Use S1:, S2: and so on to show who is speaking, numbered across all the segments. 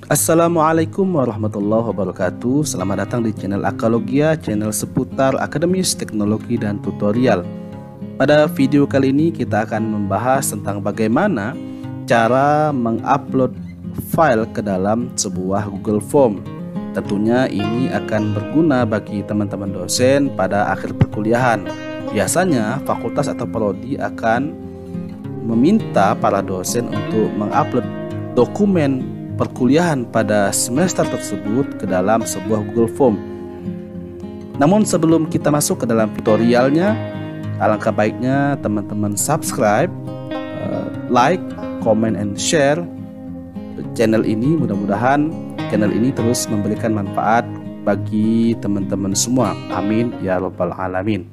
S1: Assalamualaikum warahmatullahi wabarakatuh. Selamat datang di channel Akalogia, channel seputar akademis, teknologi, dan tutorial. Pada video kali ini kita akan membahas tentang bagaimana cara mengupload file ke dalam sebuah Google Form. Tentunya ini akan berguna bagi teman-teman dosen pada akhir perkuliahan. Biasanya fakultas atau prodi akan meminta para dosen untuk mengupload dokumen perkuliahan pada semester tersebut ke dalam sebuah Google Form. Namun sebelum kita masuk ke dalam tutorialnya, alangkah baiknya teman-teman subscribe, like, comment, and share channel ini. Mudah-mudahan channel ini terus memberikan manfaat bagi teman-teman semua. Amin ya rabbal alamin.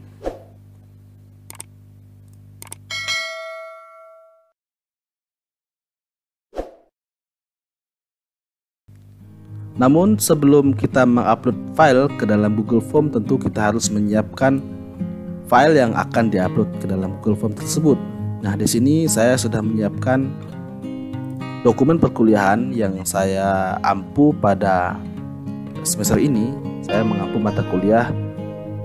S1: Namun sebelum kita mengupload file ke dalam Google Form, tentu kita harus menyiapkan file yang akan diupload ke dalam Google Form tersebut. Nah, di sini saya sudah menyiapkan dokumen perkuliahan yang saya ampu pada semester ini. Saya mengampu mata kuliah,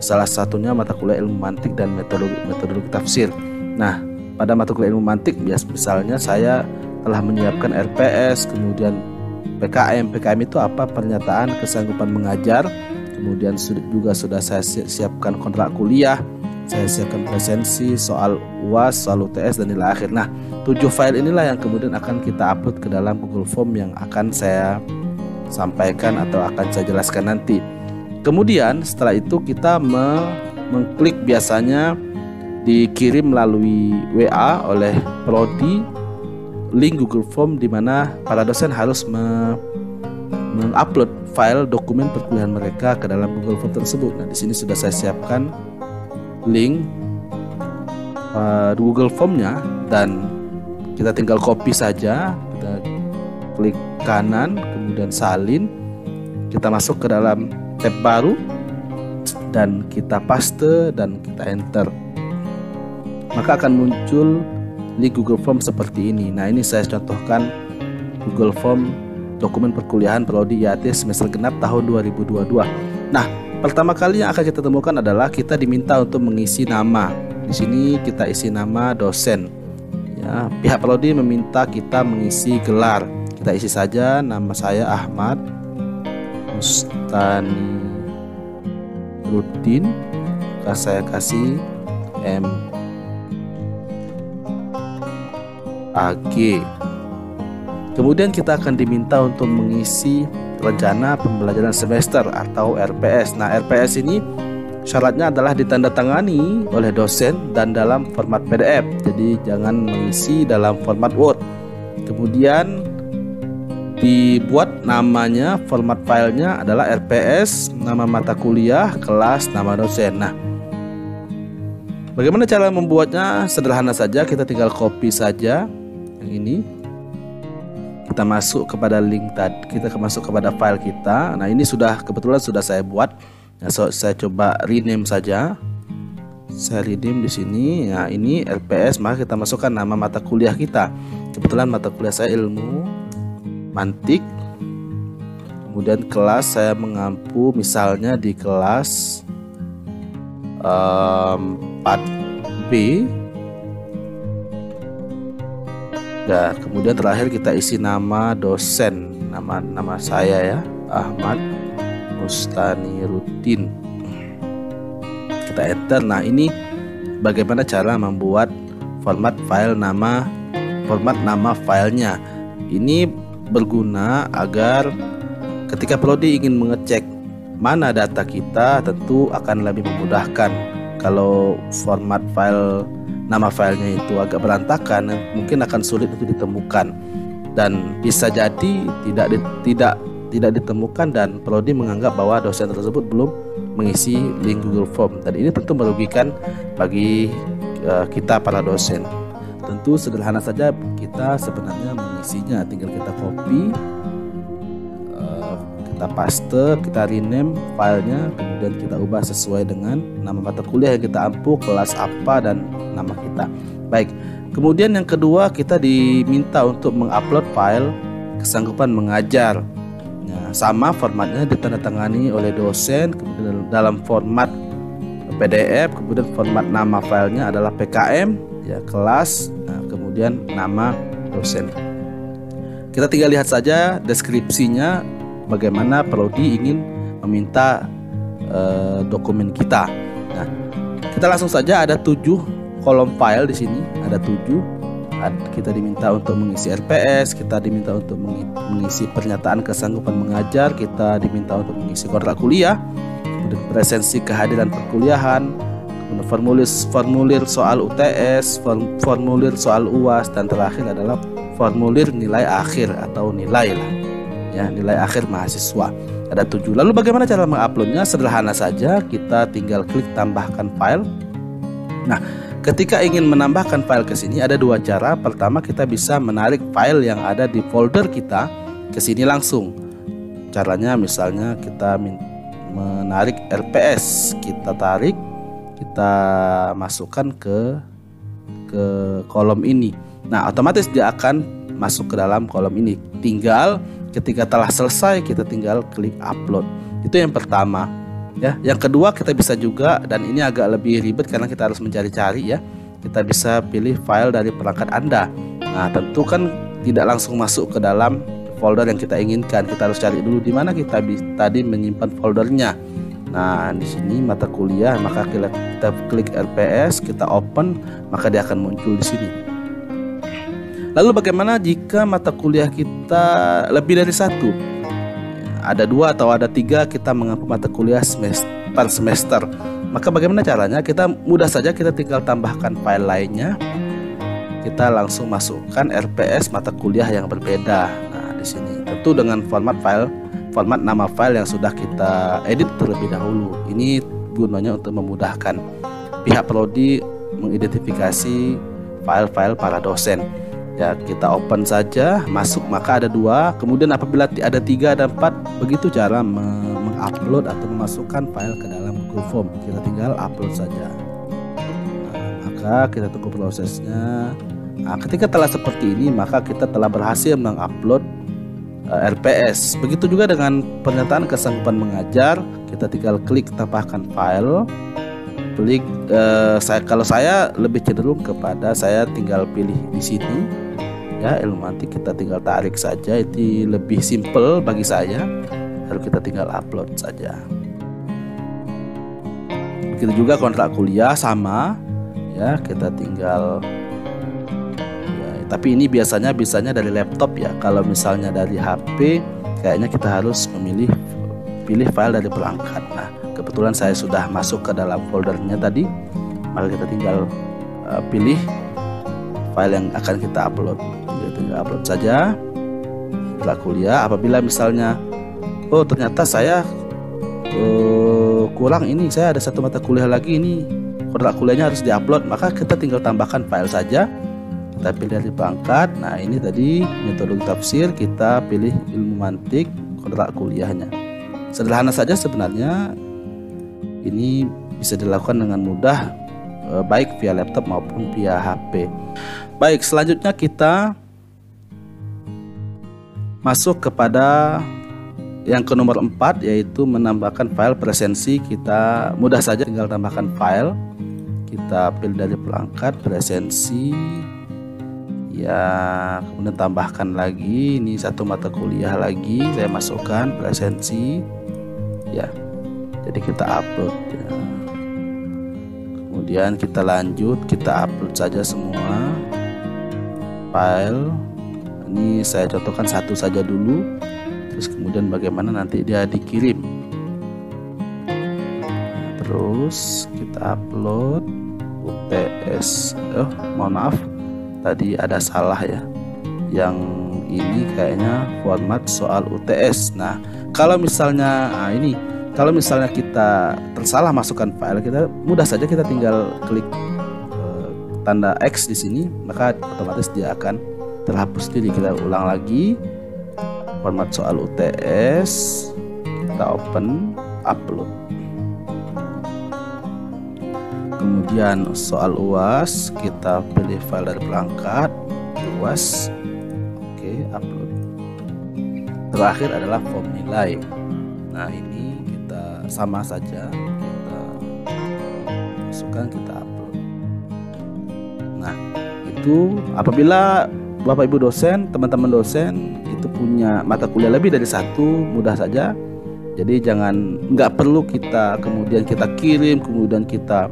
S1: salah satunya mata kuliah ilmu mantik dan metodologi tafsir. Nah, pada mata kuliah ilmu mantik, misalnya saya telah menyiapkan RPS, kemudian PKM. PKM itu apa? Pernyataan kesanggupan mengajar. Kemudian juga sudah saya siapkan kontrak kuliah, saya siapkan presensi, soal UAS, soal UTS, dan nilai akhir. Nah, 7 file inilah yang kemudian akan kita upload ke dalam Google Form yang akan saya sampaikan atau akan saya jelaskan nanti. Kemudian setelah itu kita mengklik, biasanya dikirim melalui WA oleh prodi link Google Form, di mana para dosen harus mengupload file dokumen perkuliahan mereka ke dalam Google Form tersebut. Nah, di sini sudah saya siapkan link Google Formnya, dan kita tinggal copy saja. Kita klik kanan, kemudian salin, kita masuk ke dalam tab baru dan kita paste dan kita enter. Maka akan muncul link Google Form seperti ini. Nah, ini saya contohkan Google Form dokumen perkuliahan prodi IAT semester genap tahun 2022. Nah, pertama kali yang akan kita temukan adalah kita diminta untuk mengisi nama. Di sini kita isi nama dosen. Ya, pihak prodi meminta kita mengisi gelar. Kita isi saja nama saya Ahmad Mustani Rutin. Saya kasih AG. Kemudian kita akan diminta untuk mengisi rencana pembelajaran semester atau RPS. Nah, RPS ini syaratnya adalah ditandatangani oleh dosen dan dalam format PDF. Jadi jangan mengisi dalam format Word. Kemudian dibuat namanya, format filenya adalah RPS, nama mata kuliah, kelas, nama dosen. Nah, bagaimana cara membuatnya? Sederhana saja, kita tinggal copy saja yang ini, kita masuk kepada link tadi, kita masuk kepada file kita. Nah, ini kebetulan sudah saya buat. Nah, saya coba rename saja. Saya rename di sini. Nah, ini RPS, maka kita masukkan nama mata kuliah kita. Kebetulan mata kuliah saya ilmu mantik. Kemudian kelas saya mengampu misalnya di kelas 4B. Dan kemudian terakhir kita isi nama dosen, nama saya ya, Ahmad Mustani Rutin. Kita enter. Nah, ini bagaimana cara membuat format nama filenya. Ini berguna agar ketika prodi ingin mengecek mana data kita, tentu akan lebih memudahkan. Kalau format nama filenya itu agak berantakan, mungkin akan sulit untuk ditemukan, dan bisa jadi tidak ditemukan dan prodi menganggap bahwa dosen tersebut belum mengisi link Google Form, dan ini tentu merugikan bagi kita para dosen. Tentu sederhana saja kita sebenarnya mengisinya, tinggal kita copy, kita paste, kita rename filenya, kemudian kita ubah sesuai dengan nama mata kuliah yang kita ampu, kelas apa, dan nama kita. Baik, kemudian yang kedua, kita diminta untuk mengupload file kesanggupan mengajar. formatnya. Sama, formatnya ditandatangani oleh dosen, kemudian dalam format PDF, kemudian format nama filenya adalah PKM, ya, kelas, nah, kemudian nama dosen. Kita tinggal lihat saja deskripsinya bagaimana prodi ingin meminta dokumen kita. Nah, kita langsung saja, ada 7 kolom file di sini, ada 7. Kita diminta untuk mengisi RPS, kita diminta untuk mengisi pernyataan kesanggupan mengajar, kita diminta untuk mengisi kontrak kuliah, kemudian presensi kehadiran perkuliahan, kemudian formulir soal UTS, formulir soal UAS, dan terakhir adalah formulir nilai akhir atau nilai lah, ya, nilai akhir mahasiswa. Ada 7. Lalu bagaimana cara menguploadnya? Sederhana saja, kita tinggal klik tambahkan file. Nah, ketika ingin menambahkan file ke sini ada 2 cara. Pertama, kita bisa menarik file yang ada di folder kita ke sini langsung. Caranya misalnya kita menarik RPS, kita tarik, kita masukkan ke kolom ini. Nah, otomatis dia akan masuk ke dalam kolom ini. Tinggal ketika telah selesai kita tinggal klik upload. Itu yang pertama. Ya, yang kedua kita bisa juga, dan ini agak lebih ribet karena kita harus mencari-cari ya. Kita bisa pilih file dari perangkat Anda. Nah, tentu kan tidak langsung masuk ke dalam folder yang kita inginkan. Kita harus cari dulu di mana kita tadi menyimpan foldernya. Nah, di sini mata kuliah, maka kita klik RPS, kita open, maka dia akan muncul di sini. Lalu bagaimana jika mata kuliah kita lebih dari 1? Ada 2 atau ada 3 kita mengampu mata kuliah per semester. Maka bagaimana caranya? Kita mudah saja, kita tinggal tambahkan file lainnya. Kita langsung masukkan RPS mata kuliah yang berbeda. Nah, di sini tentu dengan format nama file yang sudah kita edit terlebih dahulu. Ini gunanya untuk memudahkan pihak prodi mengidentifikasi file-file para dosen. Ya, kita open saja, masuk, maka ada 2. Kemudian apabila ada 3, ada 4. Begitu cara mengupload atau memasukkan file ke dalam Google Form. Kita tinggal upload saja. Nah, maka kita tunggu prosesnya. Nah, ketika telah seperti ini, maka kita telah berhasil mengupload RPS. Begitu juga dengan pernyataan kesanggupan mengajar. Kita tinggal klik tambahkan file. Klik, kalau saya lebih cenderung kepada saya tinggal pilih di sini. Ya, Ilmumantik kita tinggal tarik saja, itu lebih simple bagi saya. Lalu kita tinggal upload saja. Begitu juga kontrak kuliah sama, ya, kita tinggal. Ya, tapi ini biasanya dari laptop ya. Kalau misalnya dari HP, kayaknya kita harus pilih file dari perangkat. Nah, kebetulan saya sudah masuk ke dalam foldernya tadi, maka kita tinggal pilih file yang akan kita upload. Tinggal upload saja setelah kuliah. Apabila misalnya ternyata saya kurang ini, saya ada 1 mata kuliah lagi, ini kontrak kuliahnya harus diupload, maka kita tinggal tambahkan file saja. Kita pilih dari perangkat. Nah, ini tadi metode tafsir, kita pilih Ilmumantik kontrak kuliahnya. Sederhana saja sebenarnya. Ini bisa dilakukan dengan mudah, baik via laptop maupun via HP. Baik, selanjutnya kita masuk kepada yang ke nomor 4, yaitu menambahkan file presensi. Kita mudah saja tinggal tambahkan file. Kita pilih dari perangkat presensi. Ya, kemudian tambahkan lagi, ini 1 mata kuliah lagi saya masukkan presensi. Ya. Jadi kita upload ya. Kemudian kita lanjut, kita upload saja semua file. Ini saya contohkan 1 saja dulu. Terus kemudian bagaimana nanti dia dikirim. Terus kita upload UTS. Mohon maaf, tadi ada salah ya. Yang ini kayaknya format soal UTS. Nah, kalau misalnya kalau misalnya kita tersalah masukkan file, kita mudah saja kita tinggal klik tanda X di sini, maka otomatis dia akan terhapus sendiri. Kita ulang lagi, format soal UTS, kita open, upload. Kemudian soal UAS, kita pilih file dari perangkat UAS, oke, upload. terakhir adalah form nilai. Nah, ini kita sama saja, kita masukkan, kita upload. Nah, itu apabila Bapak Ibu dosen, teman-teman dosen itu punya mata kuliah lebih dari satu, mudah saja. Jadi nggak perlu kita kemudian kita kirim, kemudian kita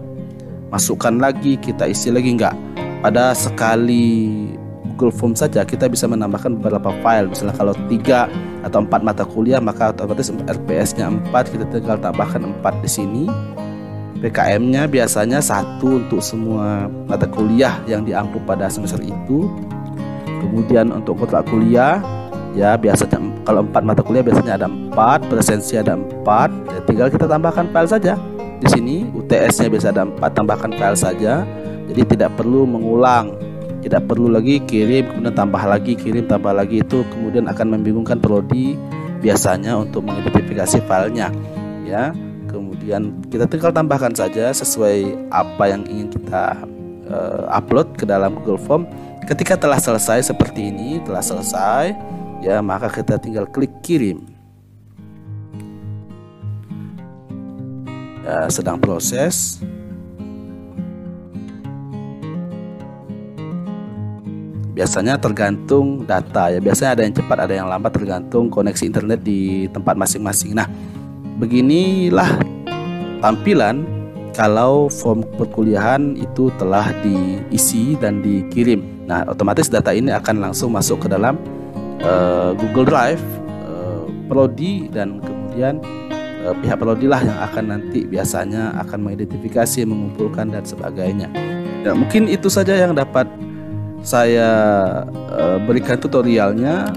S1: masukkan lagi, kita isi lagi, nggak. Pada sekali Google Form saja kita bisa menambahkan beberapa file. Misalnya kalau 3 atau 4 mata kuliah, maka otomatis RPS-nya 4, kita tinggal tambahkan 4 di sini. PKM-nya biasanya 1 untuk semua mata kuliah yang diangkut pada semester itu. Kemudian untuk kontrak kuliah, ya biasanya kalau 4 mata kuliah biasanya ada 4, presensi ada 4, ya tinggal kita tambahkan file saja. Di sini UTS-nya biasa ada 4, tambahkan file saja. Jadi tidak perlu mengulang, tidak perlu lagi kirim kemudian tambah lagi, kirim tambah lagi, itu kemudian akan membingungkan prodi biasanya untuk mengidentifikasi filenya, ya. Kemudian kita tinggal tambahkan saja sesuai apa yang ingin kita upload ke dalam Google Form. Ketika telah selesai seperti ini, telah selesai, ya, maka kita tinggal klik kirim. Ya, sedang proses. Biasanya tergantung data, ya, biasanya ada yang cepat, ada yang lambat, tergantung koneksi internet di tempat masing-masing. Nah, beginilah tampilan kalau form perkuliahan itu telah diisi dan dikirim. Nah, otomatis data ini akan langsung masuk ke dalam Google Drive prodi, dan kemudian pihak prodi lah yang akan nanti biasanya akan mengidentifikasi, mengumpulkan dan sebagainya. Dan mungkin itu saja yang dapat saya berikan tutorialnya.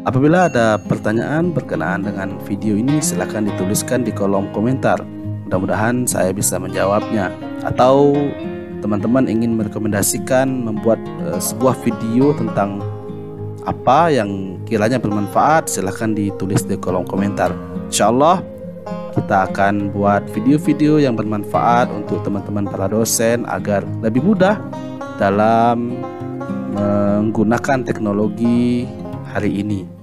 S1: Apabila ada pertanyaan berkenaan dengan video ini, silahkan dituliskan di kolom komentar. Mudah-mudahan saya bisa menjawabnya. Atau teman-teman ingin merekomendasikan membuat sebuah video tentang apa yang kiranya bermanfaat, silahkan ditulis di kolom komentar. Insya Allah kita akan buat video-video yang bermanfaat untuk teman-teman para dosen agar lebih mudah dalam menggunakan teknologi hari ini.